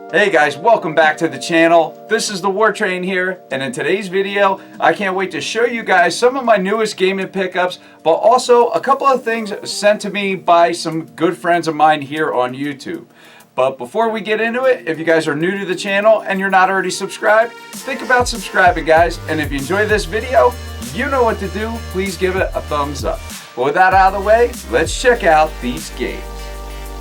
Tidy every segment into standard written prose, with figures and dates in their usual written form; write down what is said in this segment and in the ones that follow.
Hey guys, welcome back to the channel. This is the War Train here, and in today's video, I can't wait to show you guys some of my newest gaming pickups, but also a couple of things sent to me by some good friends of mine here on YouTube. But before we get into it, if you guys are new to the channel and you're not already subscribed, think about subscribing, guys. And if you enjoy this video, you know what to do. Please give it a thumbs up. But with that out of the way, let's check out these games.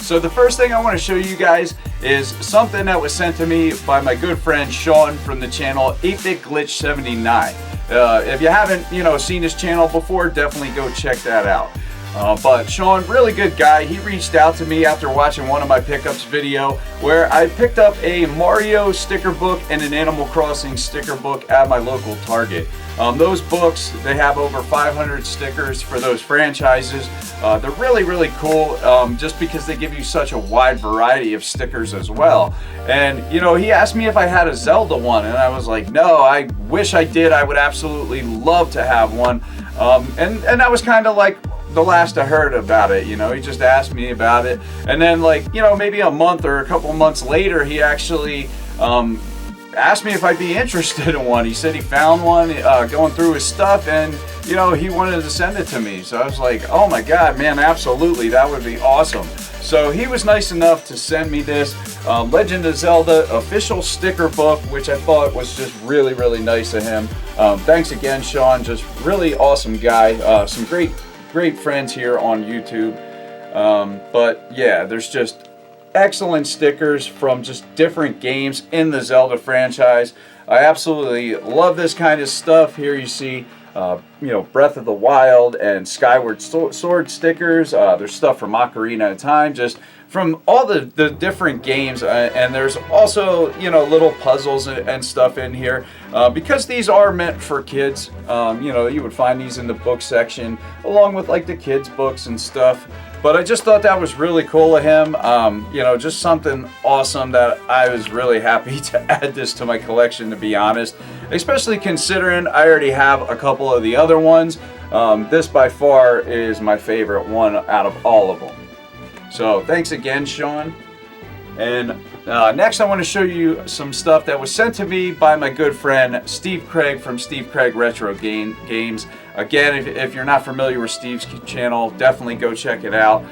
So the first thing I want to show you guys is something that was sent to me by my good friend Sean from the channel 8-Bit Glitch 79. If you haven't, seen his channel before, definitely go check that out. But Sean, really good guy. He reached out to me after watching one of my pickups video where I picked up a Mario sticker book and an Animal Crossing sticker book at my local Target. Those books, they have over 500 stickers for those franchises. They're really cool just because they give you such a wide variety of stickers as well. And he asked me if I had a Zelda one, and I was like, no, I wish I did. I would absolutely love to have one. And that was kind of like the last I heard about it. He just asked me about it, and then maybe a month or a couple months later, he actually asked me if I'd be interested in one. He said he found one going through his stuff, and he wanted to send it to me. So I was like, oh my god, man, absolutely, that would be awesome. So he was nice enough to send me this Legend of Zelda official sticker book, which I thought was just really nice of him. Thanks again, Sean. Just really awesome guy. Some great friends here on YouTube. But yeah, there's just excellent stickers from just different games in the Zelda franchise. I absolutely love this kind of stuff. Here you see Breath of the Wild and Skyward Sword stickers. There's stuff from Ocarina of Time, just from all the different games, and there's also little puzzles and stuff in here because these are meant for kids. You would find these in the book section along with like the kids books and stuff. But I just thought that was really cool of him. Just something awesome that I was really happy to add this to my collection, to be honest. Especially considering I already have a couple of the other ones. This by far is my favorite one out of all of them. So thanks again, Sean. And next I want to show you some stuff that was sent to me by my good friend Steve Craig from Steve Craig Retro Games. Again, if you're not familiar with Steve's channel, definitely go check it out.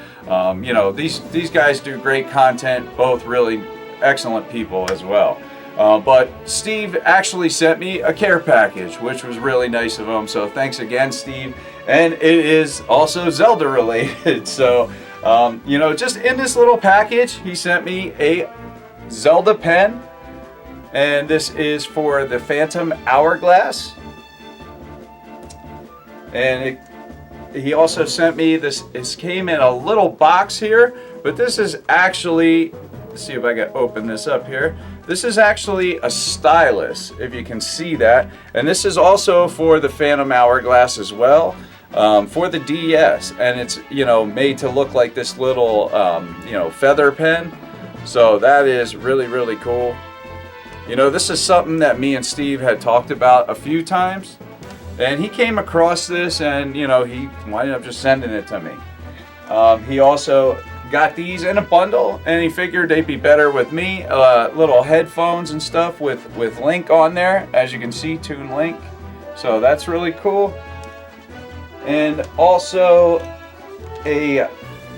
These guys do great content, both really excellent people as well. But Steve actually sent me a care package, which was really nice of him. So thanks again, Steve. And it is also Zelda related. So just in this little package, he sent me a Zelda pen, and this is for the Phantom Hourglass. And he also sent me this. This came in a little box here, but this is actually, let's see if I can open this up here. This is actually a stylus, if you can see that. And this is also for the Phantom Hourglass as well. For the DS, and it's made to look like this little feather pen. So that is really cool. This is something that me and Steve had talked about a few times, and he came across this, and he winded up just sending it to me. He also got these in a bundle, and he figured they'd be better with me. Little headphones and stuff with Link on there, as you can see, Toon Link. So that's really cool. And also a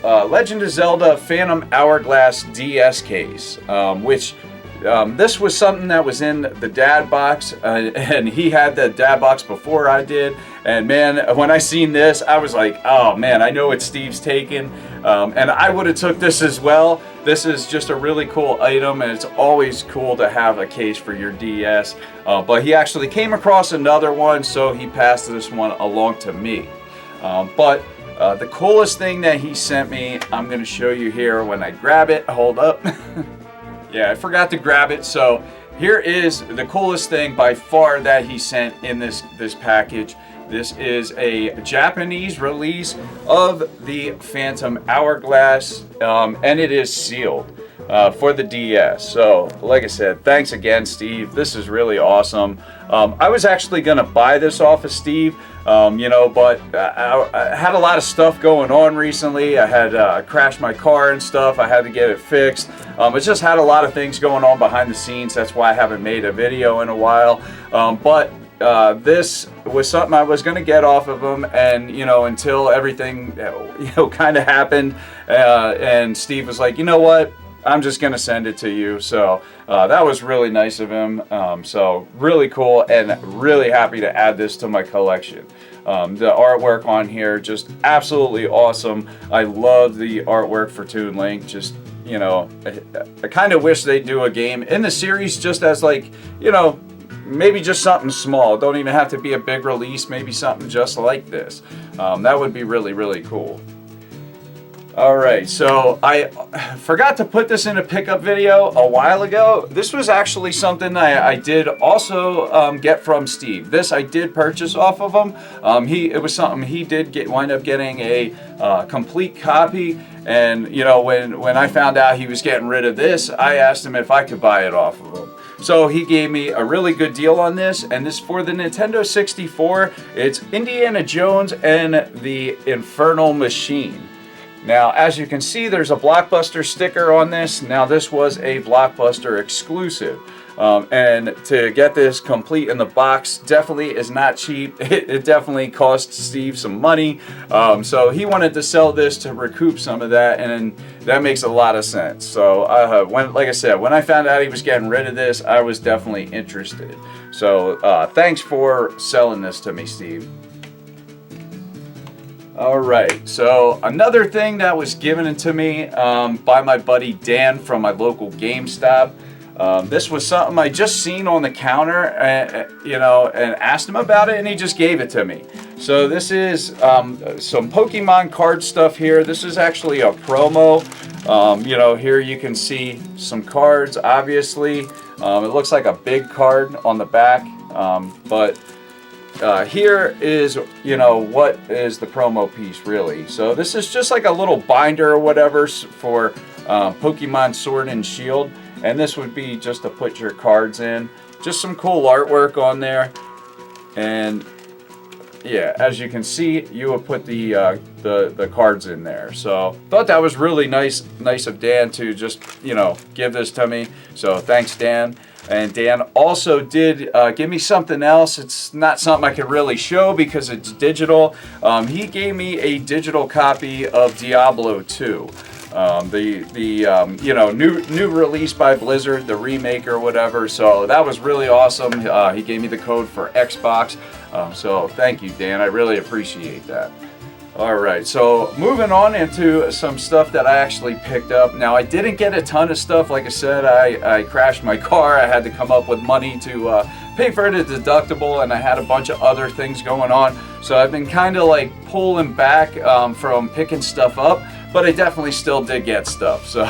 Legend of Zelda Phantom Hourglass DS case, which this was something that was in the dad box, and he had the dad box before I did. And man, when I seen this, I was like, oh man, I know what Steve's taking, and I would have took this as well. This is just a really cool item, and it's always cool to have a case for your DS. But he actually came across another one, so he passed this one along to me. But the coolest thing that he sent me, I'm going to show you here when I grab it. Hold up. Yeah, I forgot to grab it. So here is the coolest thing by far that he sent in this package. This is a Japanese release of the Phantom Hourglass, and it is sealed for the DS. So, like I said, thanks again, Steve. This is really awesome. I was actually going to buy this off of Steve, You know, but I had a lot of stuff going on recently. I had crashed my car and stuff. I had to get it fixed. It just had a lot of things going on behind the scenes. That's why I haven't made a video in a while. But this was something I was going to get off of him, and you know, until everything kind of happened, and Steve was like, you know what, I'm just going to send it to you. So that was really nice of him. So really cool, and really happy to add this to my collection. The artwork on here, just absolutely awesome. I love the artwork for Toon Link. Just, you know, I kind of wish they'd do a game in the series just as, like, you know, maybe just something small. Don't even have to be a big release. Maybe something just like this. That would be really, really cool. Alright, so I forgot to put this in a pickup video a while ago. This was actually something I did also get from Steve. This I did purchase off of him. It was something he did wind up getting a complete copy. And you know, when I found out he was getting rid of this, I asked him if I could buy it off of him. So he gave me a really good deal on this, and this for the Nintendo 64. It's Indiana Jones and the Infernal Machine. Now, as you can see, there's a Blockbuster sticker on this. Now, this was a Blockbuster exclusive. And to get this complete in the box definitely is not cheap. It definitely cost Steve some money. So he wanted to sell this to recoup some of that, and that makes a lot of sense. So like I said, when I found out he was getting rid of this, I was definitely interested. So thanks for selling this to me, Steve. Alright, so another thing that was given to me by my buddy Dan from my local GameStop. This was something I just seen on the counter, you know, and asked him about it, and he just gave it to me. So this is some Pokemon card stuff here. This is actually a promo. You know, here you can see some cards, obviously. It looks like a big card on the back, but here is, you know, what is the promo piece really. So this is just like a little binder or whatever for Pokemon Sword and Shield, and this would be just to put your cards in. Just some cool artwork on there, and yeah, as you can see, you would put the cards in there. So thought that was really nice of Dan to just, you know, give this to me. So thanks, Dan. And Dan also did give me something else. It's not something I can really show because it's digital. He gave me a digital copy of Diablo 2. You know, new release by Blizzard, the remake or whatever. So that was really awesome. He gave me the code for Xbox. So thank you, Dan. I really appreciate that. Alright, so moving on into some stuff that I actually picked up. Now, I didn't get a ton of stuff. Like I said, I crashed my car. I had to come up with money to pay for the deductible, and I had a bunch of other things going on. So I've been kind of like pulling back from picking stuff up, but I definitely still did get stuff. So,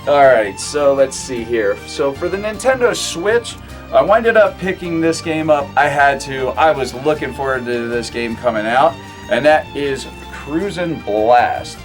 alright, so let's see here. So for the Nintendo Switch, I winded up picking this game up. I was looking forward to this game coming out. And that is Cruisin' Blast.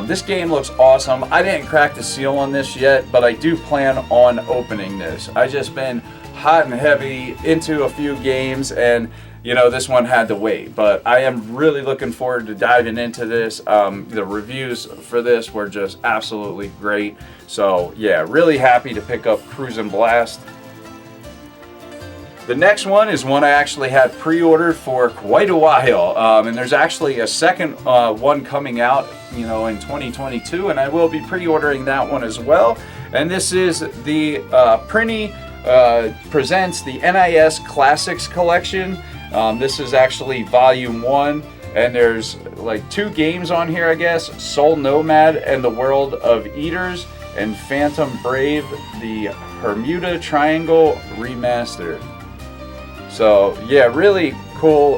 This game looks awesome. I didn't crack the seal on this yet, but I do plan on opening this. I just been hot and heavy into a few games, and you know, this one had to wait. But I am really looking forward to diving into this. The reviews for this were just absolutely great. So yeah, really happy to pick up Cruisin' Blast. The next one is one I actually had pre-ordered for quite a while, and there's actually a second one coming out, you know, in 2022, and I will be pre-ordering that one as well. And this is the Prinny presents the NIS Classics Collection. This is actually Volume 1, and there's like 2 games on here, I guess: Soul Nomad and the World of Eaters, and Phantom Brave, the Bermuda Triangle Remastered. So yeah, really cool.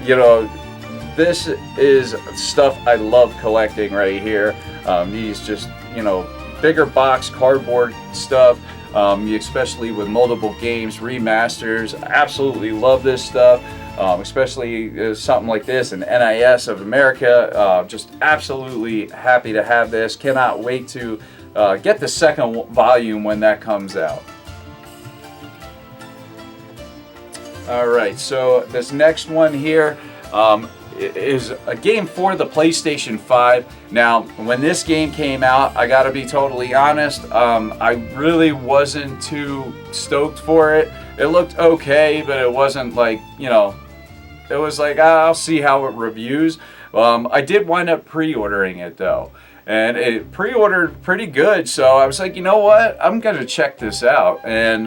You know, this is stuff I love collecting right here. These just, you know, bigger box cardboard stuff, especially with multiple games, remasters. I absolutely love this stuff, especially something like this, an NIS of America. Just absolutely happy to have this. Cannot wait to get the second volume when that comes out. All right, so this next one here is a game for the PlayStation 5. Now, when this game came out, I gotta be totally honest, I really wasn't too stoked for it. It looked okay, but it wasn't like, you know, it was like, I'll see how it reviews. I did wind up pre-ordering it though, and it pre-ordered pretty good, so I was like, you know what, I'm gonna check this out, and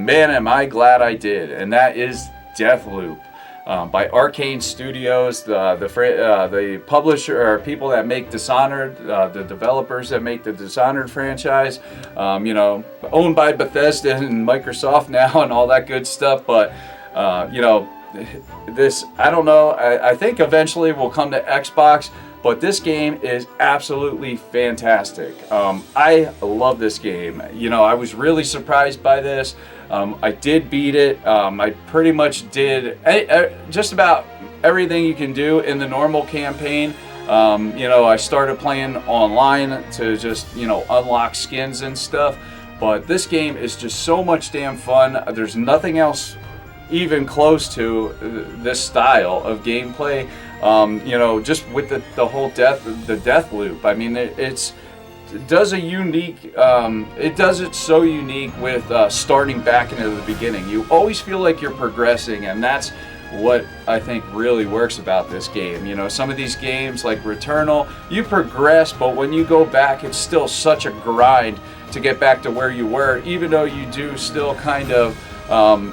man, am I glad I did. And that is Deathloop. By Arcane Studios, the publisher or people that make Dishonored, the developers that make the Dishonored franchise, you know, owned by Bethesda and Microsoft now and all that good stuff. But you know, this, I don't know, I think eventually will come to Xbox, but this game is absolutely fantastic. I love this game. You know, I was really surprised by this. I did beat it. I pretty much did just about everything you can do in the normal campaign. You know, I started playing online to just, you know, unlock skins and stuff. But this game is just so much damn fun. There's nothing else even close to this style of gameplay. You know, just with the whole death loop. I mean, it does a unique, it does it so unique with starting back into the beginning. You always feel like you're progressing, and that's what I think really works about this game. You know, some of these games like Returnal, you progress, but when you go back, it's still such a grind to get back to where you were, even though you do still kind of,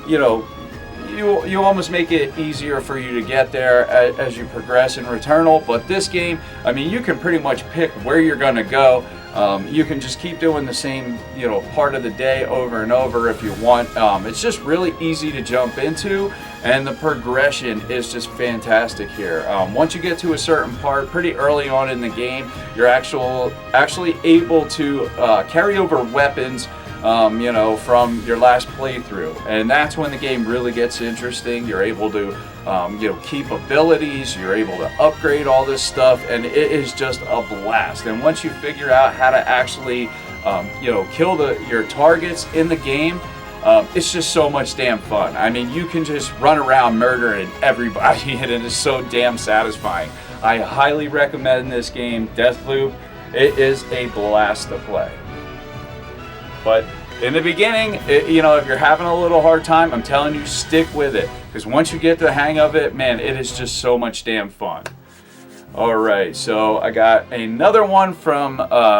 you know, you almost make it easier for you to get there as you progress in Returnal. But this game, I mean, you can pretty much pick where you're going to go. You can just keep doing the same, you know, part of the day over and over if you want. It's just really easy to jump into, and the progression is just fantastic here. Once you get to a certain part, pretty early on in the game, you're actually able to carry over weapons, you know, from your last playthrough, and that's when the game really gets interesting. You're able to, you know, keep abilities. You're able to upgrade all this stuff, and it is just a blast. And once you figure out how to actually, you know, kill your targets in the game, it's just so much damn fun. I mean, you can just run around murdering everybody, and it is so damn satisfying. I highly recommend this game, Deathloop. It is a blast to play. But in the beginning, you know, if you're having a little hard time, I'm telling you, stick with it. Because once you get the hang of it, man, it is just so much damn fun. Alright, so I got another one from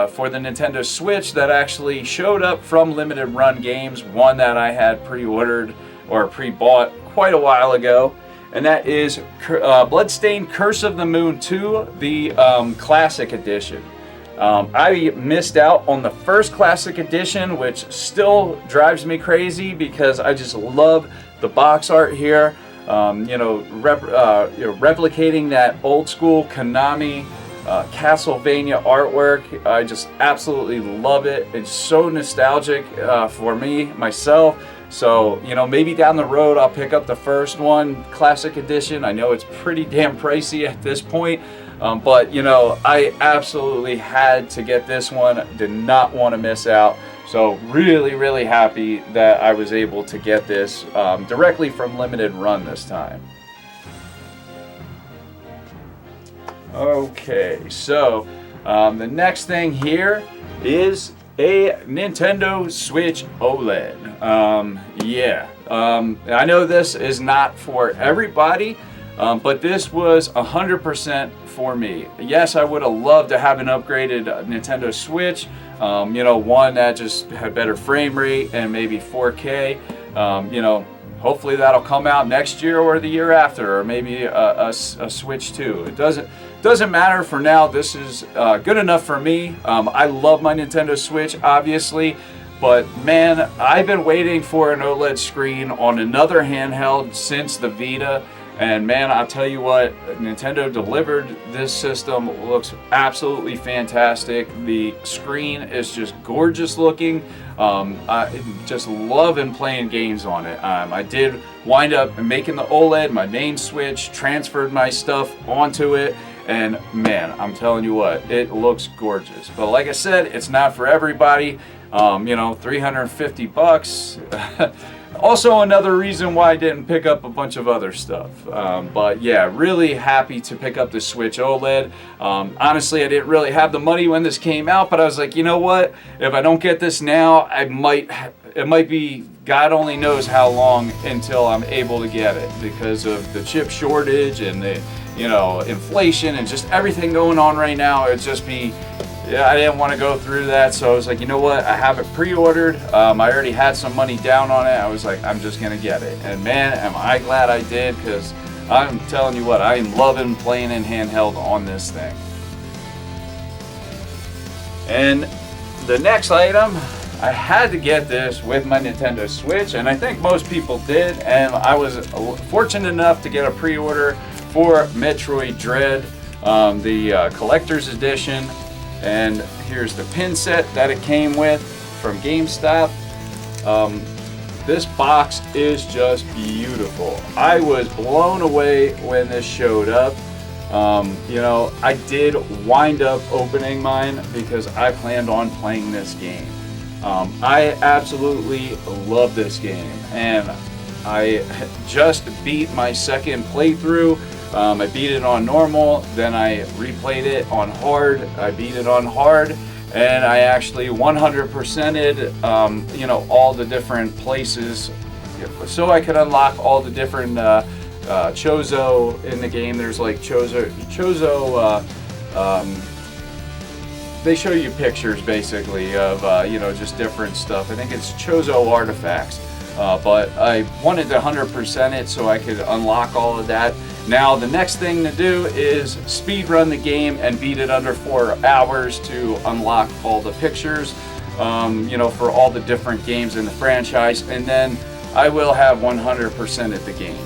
for the Nintendo Switch that actually showed up from Limited Run Games. One that I had pre-ordered or pre-bought quite a while ago. And that is Bloodstained Curse of the Moon 2, the Classic Edition. I missed out on the first Classic Edition, which still drives me crazy because I just love the box art here. You know, replicating that old school Konami Castlevania artwork. I just absolutely love it. It's so nostalgic for myself. So, you know, maybe down the road I'll pick up the first one, Classic Edition. I know it's pretty damn pricey at this point. But, you know, I absolutely had to get this one. Did not want to miss out. So really, really happy that I was able to get this directly from Limited Run this time. Okay, so the next thing here is a Nintendo Switch OLED. Yeah, I know this is not for everybody. But this was 100% for me. Yes, I would have loved to have an upgraded Nintendo Switch, you know, one that just had better frame rate and maybe 4K. You know, hopefully that'll come out next year or the year after, or maybe a Switch 2. It doesn't matter for now. This is good enough for me. I love my Nintendo Switch, obviously. But man, I've been waiting for an OLED screen on another handheld since the Vita. And man, I'll tell you what, Nintendo delivered this system. It looks absolutely fantastic. The screen is just gorgeous looking. I just loving playing games on it. I did wind up making the OLED my main Switch, transferred my stuff onto it, and man, I'm telling you what, it looks gorgeous. But like I said, it's not for everybody. You know, $350. Also another reason why I didn't pick up a bunch of other stuff. But yeah, really happy to pick up the Switch OLED. Honestly, I didn't really have the money when this came out, but I was like, you know what? If I don't get this now, it might be God only knows how long until I'm able to get it, because of the chip shortage and the, you know, inflation and just everything going on right now. It'd just be, yeah, I didn't want to go through that, so I was like, you know what, I have it pre-ordered. I already had some money down on it. I was like, I'm just gonna get it, and man, am I glad I did, because I'm telling you what, I am loving playing in handheld on this thing. And the next item, I had to get this with my Nintendo Switch, and I think most people did, and I was fortunate enough to get a pre-order for Metroid Dread, the collector's edition. And here's the pin set that it came with from GameStop. This box is just beautiful. I was blown away when this showed up. You know, I did wind up opening mine because I planned on playing this game. I absolutely love this game, and I just beat my second playthrough. I beat it on normal, then I replayed it on hard. I beat it on hard, and I actually 100%ed, you know, all the different places, so I could unlock all the different Chozo in the game. There's like Chozo. They show you pictures basically of, you know, just different stuff. I think it's Chozo artifacts, but I wanted to 100% it so I could unlock all of that. Now the next thing to do is speed run the game and beat it under 4 hours to unlock all the pictures, you know, for all the different games in the franchise, and then I will have 100% of the game.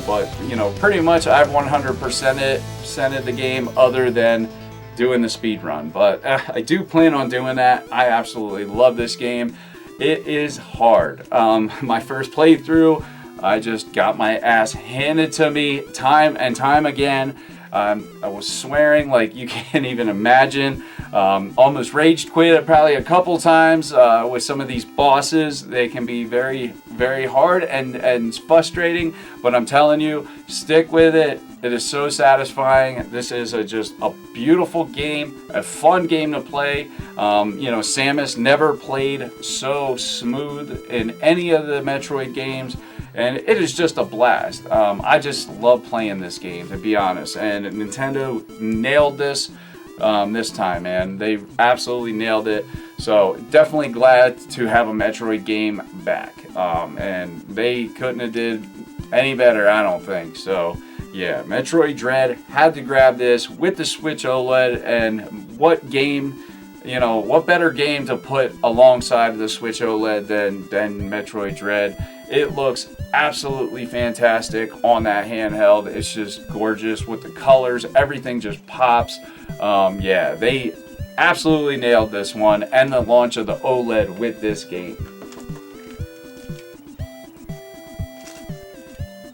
But you know, pretty much I've 100%ed the game, other than doing the speed run. But I do plan on doing that. I absolutely love this game. It is hard. My first playthrough, I just got my ass handed to me time and time again. I was swearing like you can't even imagine. Almost rage quit probably a couple times with some of these bosses. They can be very, very hard and frustrating, but I'm telling you, stick with it. It is so satisfying. This is just a beautiful game, a fun game to play. You know, Samus never played so smooth in any of the Metroid games, and it is just a blast. I just love playing this game, to be honest, and Nintendo nailed this this time, man. They absolutely nailed it. So definitely glad to have a Metroid game back, and they couldn't have did any better, I don't think. So yeah, Metroid Dread, had to grab this with the Switch OLED, and what game, you know, what better game to put alongside the Switch OLED than Metroid Dread. It looks absolutely fantastic on that handheld. It's just gorgeous with the colors. Everything just pops. Yeah, they absolutely nailed this one, and the launch of the OLED with this game.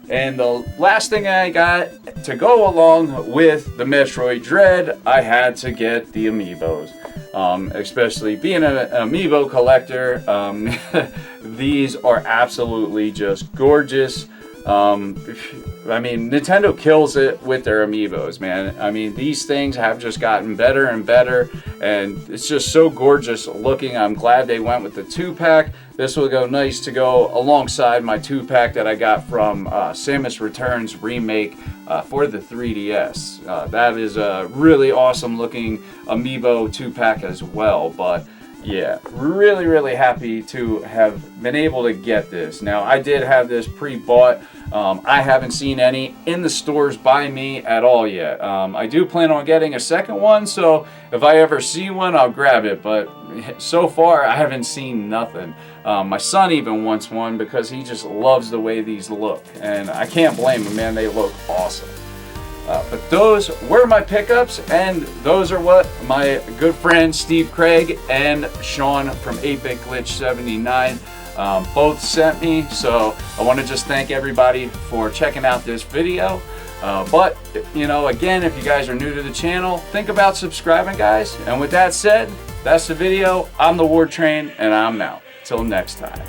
And the last thing I got to go along with the Metroid Dread, I had to get the Amiibos. Especially being an Amiibo collector, these are absolutely just gorgeous. I mean, Nintendo kills it with their Amiibos, man. I mean, these things have just gotten better and better, and it's just so gorgeous looking. I'm glad they went with the 2-pack. This will go nice to go alongside my 2-pack that I got from Samus Returns remake for the 3DS. That is a really awesome looking Amiibo 2-pack as well. But yeah, really, really happy to have been able to get this. Now, I did have this pre-bought. I haven't seen any in the stores by me at all yet. I do plan on getting a second one, so if I ever see one, I'll grab it. But so far, I haven't seen nothing. My son even wants one because he just loves the way these look. And I can't blame him, man. They look awesome. But those were my pickups, and those are what my good friends Steve Craig and Sean from 8-Bit Glitch 79 both sent me. So I want to just thank everybody for checking out this video. But, you know, again, if you guys are new to the channel, think about subscribing, guys. And with that said, that's the video. I'm the War Train, and I'm out. Till next time.